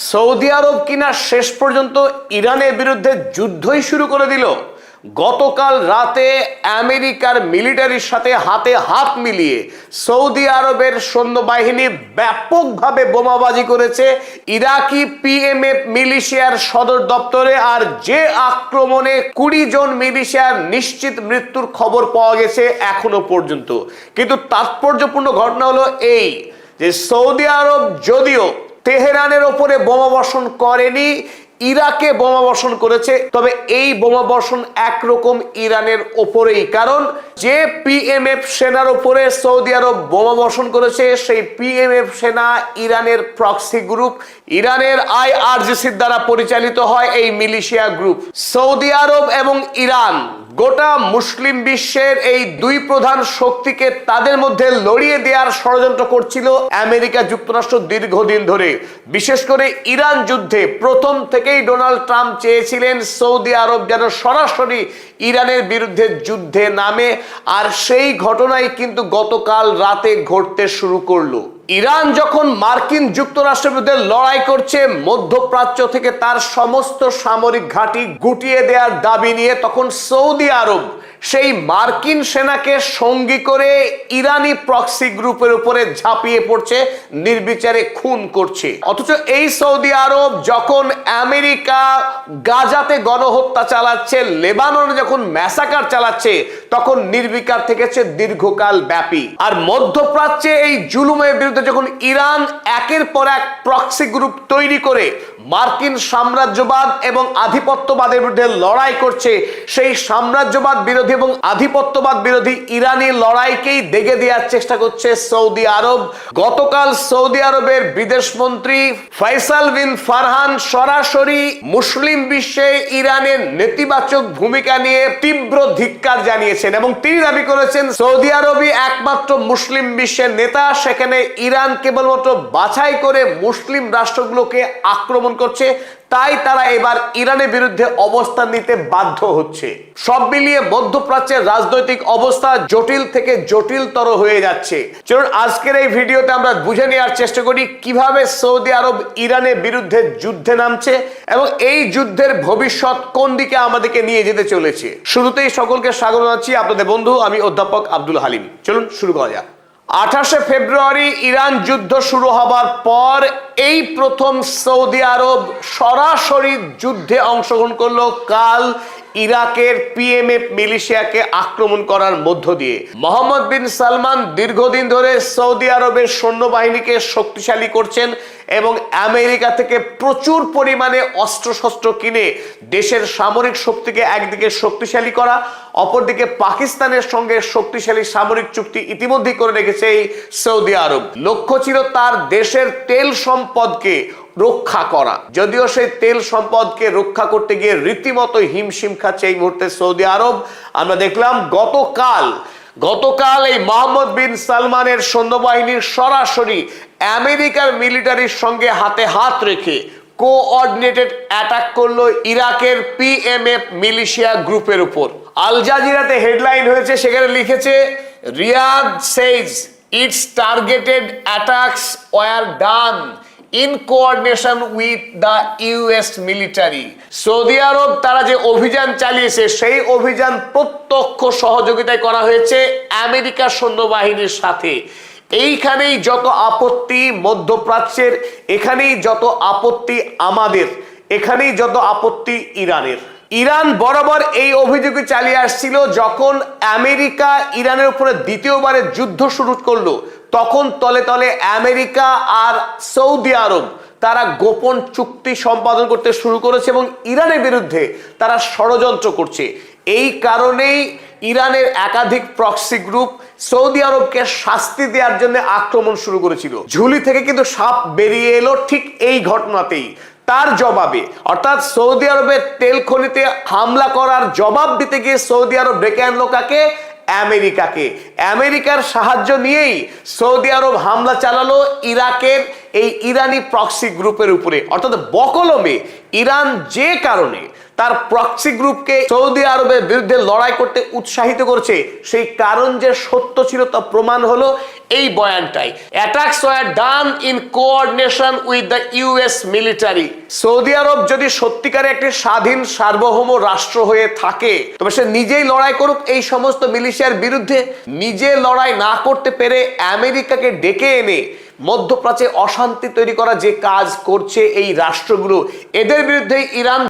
Saudi আরব কিনা শেষ পর্যন্ত ইরানের বিরুদ্ধে যুদ্ধই শুরু করে দিল। গতকাল রাতে আমেরিকার মিলিটারির সাথে হাতে হাত মিলিয়ে সৌদি আরবের সৈন্যবাহিনী ব্যাপকভাবে বোমাবাজি করেছে ইরাকি পিএমএফ মিলিশিয়ার সদর দপ্তরে। আর যে আক্রমণে 20 জন মিলিশিয়ার নিশ্চিত মৃত্যুর খবর পাওয়া গেছে এখনো পর্যন্ত। কিন্তু তাৎপর্যপূর্ণ ঘটনা হলো এই যে সৌদি আরব যদিও তেহরানের ওপরে বোমাবর্ষণ করেনি, ইরাকে বোমাবর্ষণ করেছে, তবে এই বোমাবর্ষণ একরকম ইরানের ওপরেই। কারণ যে পিএমএফ সেনার ওপরে সৌদি আরব বোমাবর্ষণ করেছে সেই পিএমএফ সেনা ইরানের প্রক্সি গ্রুপ, ইরানের আইআরজিসির দ্বারা পরিচালিত হয় এই মিলিশিয়া গ্রুপ। সৌদি আরব এবং ইরান গোটা মুসলিম বিশ্বের এই দুই প্রধান শক্তিকে তাদের মধ্যে লড়িয়ে দেওয়ার ষড়যন্ত্র করছিল আমেরিকা যুক্তরাষ্ট্র দীর্ঘদিন ধরে। বিশেষ করে ইরান যুদ্ধে প্রথম থেকেই ডোনাল্ড ট্রাম্প চেয়েছিলেন সৌদি আরব যেন সরাসরি ইরানের বিরুদ্ধে যুদ্ধে নামে, আর সেই ঘটনাই কিন্তু গতকাল রাতে ঘটতে শুরু করলো। ইরান যখন মার্কিন যুক্তরাষ্ট্রের বিরুদ্ধে লড়াই করছে মধ্যপ্রাচ্য থেকে তার সমস্ত সামরিক ঘাঁটি গুটিয়ে দেওয়ার দাবি নিয়ে, তখন সৌদি আরব সেই মার্কিন সেনাকে সঙ্গী করে ইরানি প্রক্সি গ্রুপের উপরে ঝাঁপিয়ে পড়ছে, নির্বিচারে খুন করছে। অথচ এই সৌদি আরব যখন আমেরিকা গাজাতে গণহত্যা চালাচ্ছে, লেবাননে যখন ম্যাসাকার চালাচ্ছে, তখন নির্বিকার থেকেছে দীর্ঘকাল ব্যাপী। আর মধ্যপ্রাচ্যে এই জুলুমের বিরুদ্ধে যখন ইরান একের পর এক প্রক্সি গ্রুপ তৈরি করে মার্কিন সাম্রাজ্যবাদ এবং আধিপত্যবাদের বিরুদ্ধে লড়াই করছে, সেই সাম্রাজ্যবাদ বিরোধী এবং আধিপত্যবাদ বিরোধী ইরানি লড়াইকেই দেগে দেওয়ার চেষ্টা করছে সৌদি আরব। গতকাল সৌদি আরবের বিদেশমন্ত্রী ফয়সাল বিন ফারহান সরাসরি মুসলিম বিশ্বে ইরানের নেতিবাচক ভূমিকা নিয়ে তীব্র ধিক্কার জানিয়েছেন এবং তিনি দাবি করেছেন সৌদি আরবই একমাত্র মুসলিম বিশ্বের নেতা, সেখানে ইরান কেবলমাত্র বাছাই করে মুসলিম রাষ্ট্রগুলোকে আক্রমণ করছে, তাই তারা এবার ইরানের বিরুদ্ধে অবস্থান নিতে বাধ্য হচ্ছে। সব মিলিয়ে মধ্যপ্রাচ্যের রাজনৈতিক অবস্থা জটিল থেকে জটিলতর হয়ে যাচ্ছে। চলুন আজকের এই ভিডিওতে আমরা বুঝে নেওয়ার চেষ্টা করি কিভাবে সৌদি আরব ইরানের বিরুদ্ধে যুদ্ধে নামছে এবং এই যুদ্ধের ভবিষ্যৎ কোন দিকে আমাদেরকে নিয়ে যেতে চলেছে। শুরুতেই সকলকে স্বাগত জানাচ্ছি, আপনাদের বন্ধু আমি অধ্যাপক আব্দুল হালিম। চলুন শুরু করা যাক। 28শে ফেব্রুয়ারি ইরান যুদ্ধ শুরু হবার পর এই প্রথম সৌদি আরব সরাসরি যুদ্ধে অংশগ্রহণ করলো কাল ইরাকের পিএমএফ মিলিশিয়াকে আক্রমণ করার মধ্য দিয়ে। মোহাম্মদ বিন সালমান দীর্ঘদিন ধরে সৌদি আরবের সৈন্যবাহিনীকে শক্তিশালী করছেন এবং আমেরিকা থেকে প্রচুর পরিমাণে অস্ত্রশস্ত্র কিনে দেশের সামরিক শক্তিকে একদিকে শক্তিশালী করা, অপরদিকে পাকিস্তানের সঙ্গে শক্তিশালী সামরিক চুক্তি ইতিমধ্যেই করে রেখেছে এই সৌদি আরব। লক্ষ্য ছিল তার দেশের তেল সম্পদকে রক্ষা করা, যদিও সেই তেল সম্পদকে রক্ষা করতে গিয়ে রীতিমতো হিমশিম খাচ্ছে এই মুহূর্তে সৌদি আরব। আমরা দেখলাম গতকাল এই মোহাম্মদ বিন সালমানের সৈন্যবাহিনীর সরাসরি আমেরিকার মিলিটারির সঙ্গে হাতে হাত রেখে কোঅর্ডিনেটেড অ্যাটাক করলো ইরাকের পিএমএফ মিলিশিয়া গ্রুপের উপর। আল জাজিরাতে হেডলাইন হয়েছে, সেখানে লিখেছে Riyadh says its targeted attacks were done in coordination with the US military. সৌদি আরব তারা যে অভিযান চালিয়েছে সেই অভিযান প্রত্যক্ষ সহযোগিতায় করা হয়েছে আমেরিকার সৈন্যবাহিনীর সাথে। এইখানেই যত আপত্তি মধ্যপ্রাচ্যের, এখানেই যত আপত্তি আমাদের, এখানেই যত আপত্তি ইরানের। ইরান বরাবর এই অভিযোগ চালিয়ে আসছিল যখন আমেরিকা ইরানের উপরে দ্বিতীয়বারের যুদ্ধ শুরু করলো, তখন তলে তলে আমেরিকা আর সৌদি আরব তারা গোপন চুক্তি সম্পাদন করতে শুরু করেছে এবং ইরানের বিরুদ্ধে তারা ষড়যন্ত্র করছে। এই কারণেই ইরানের একাধিক প্রক্সি গ্রুপ সৌদি আরবকে শাস্তি দেওয়ার জন্য আক্রমণ শুরু করেছিল। ঝুলি থেকে কিন্তু সাপ বেরিয়ে এলো ঠিক এই ঘটনাতেই। তার জবাবে অর্থাৎ সৌদি আরবের তেল খনিতে হামলা করার জবাব দিতে গিয়ে সৌদি আরব ডেকে আনলো কাকে? আমেরিকাকে। আমেরিকার সাহায্য নিয়েই সৌদি আরব হামলা চালালো ইরাকের এই ইরানি প্রক্সি গ্রুপের উপরে। অর্থাৎ বকলমে ইরান যে কারণে তার প্রক্সি গ্রুপকে সৌদি আরবের বিরুদ্ধে লড়াই করতে উৎসাহিত করছে, সেই কারণ যে সত্য ছিল তা প্রমাণ হলো এই বয়ানটাই, attacks were done in coordination with the US military. সৌদি আরব যদি সত্যিকারে একটি স্বাধীন সার্বভৌম রাষ্ট্র হয়ে থাকে তবে সে নিজেই লড়াই করুক এই সমস্ত মিলিশিয়ার বিরুদ্ধে। নিজে লড়াই না করতে পেরে আমেরিকাকে ডেকে এনে মধ্যপ্রাচ্যে অশান্তি তৈরি করা যে কাজ করছে এই রাষ্ট্রগুলো, এদের বিরুদ্ধে ইরান